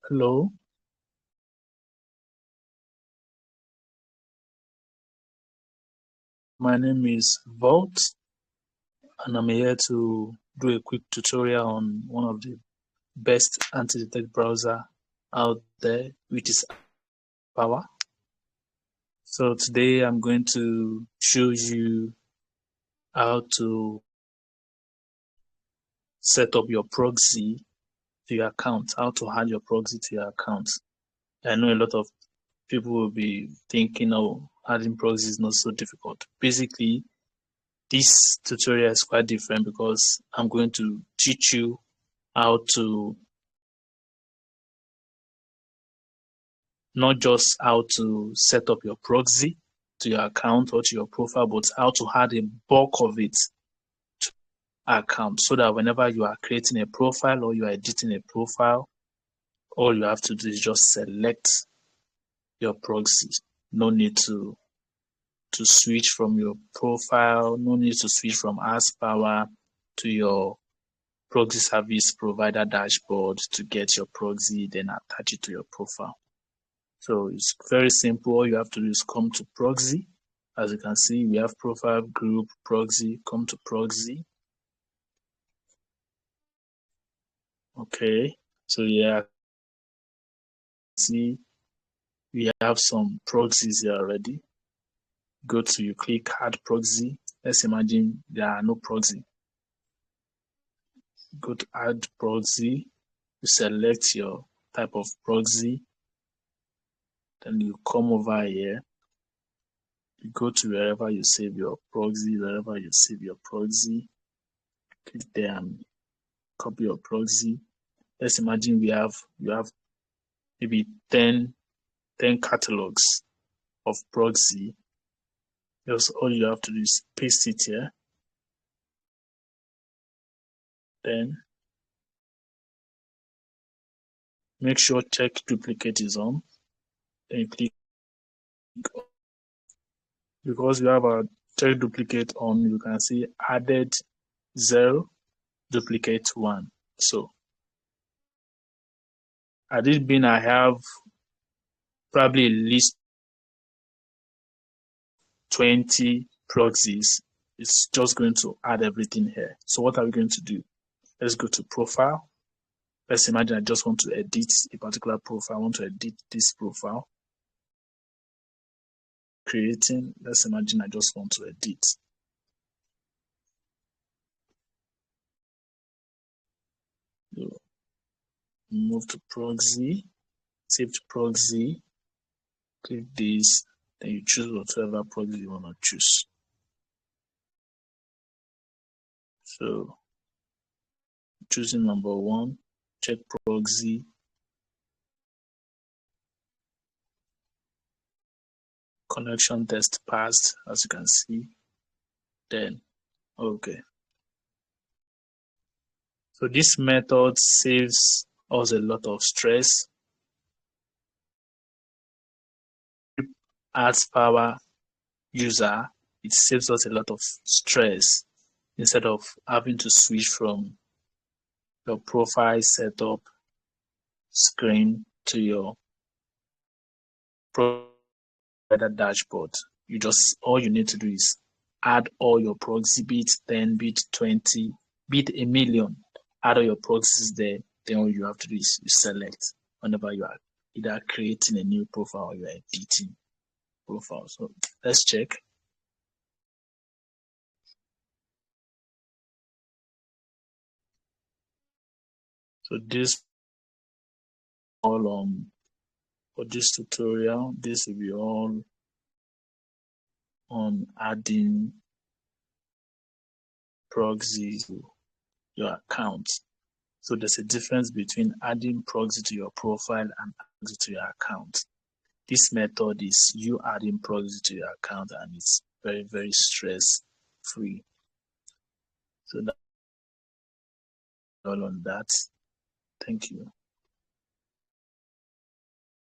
Hello, my name is Vault, and I'm here to do a quick tutorial on one of the best anti-detect browser out there, which is AdsPower. So today I'm going to show you how to set up your proxy to your account, how to add your proxy to your account. I know a lot of people will be thinking, oh, adding proxy is not so difficult. Basically, this tutorial is quite different because I'm going to teach you how to not just how to set up your proxy to your account or to your profile, but how to add a bulk of it to account so that whenever you are creating a profile or you are editing a profile, all you have to do is just select your proxy. No need to switch from your profile, no need to switch from AdsPower to your proxy service provider dashboard to get your proxy, then attach it to your profile. So it's very simple. All you have to do is come to proxy. As you can see, we have profile, group, proxy. Come to proxy. Okay. So yeah, see, we have some proxies here already. Go to, you click add proxy. Let's imagine there are no proxy. Go to add proxy. You select your type of proxy. Then you come over here. You go to wherever you save your proxy, click there and copy your proxy. Let's imagine you have maybe 10 catalogs of proxy. Just all you have to do is paste it here. Then make sure check duplicate is on. Then you click, because you have a check duplicate on, you can see added 0, duplicate 1. So at this bin, I have probably at least 20 proxies. It's just going to add everything here. So what are we going to do? Let's go to profile. Let's imagine I just want to edit a particular profile. I want to edit this profile. Creating, let's imagine I just want to edit. So move to proxy, save to proxy, click this, then you choose whatever proxy you want to choose. So choosing number 1, check proxy. Connection test passed, as you can see. Then, okay. So this method saves us a lot of stress. AdsPower user, it saves us a lot of stress instead of having to switch from your profile setup screen to your provider dashboard. All you need to do is add all your proxy, be it 10, be it 20, be it 1,000,000. Add all your proxies there. Then all you have to do is you select whenever you are either creating a new profile or you are editing profile. So let's check. So this all for this tutorial, this will be all on adding proxy to your account. So there's a difference between adding proxy to your profile and proxy to your account. This method is you adding proxy to your account, and it's very, very stress free. So that's all on that. Thank you.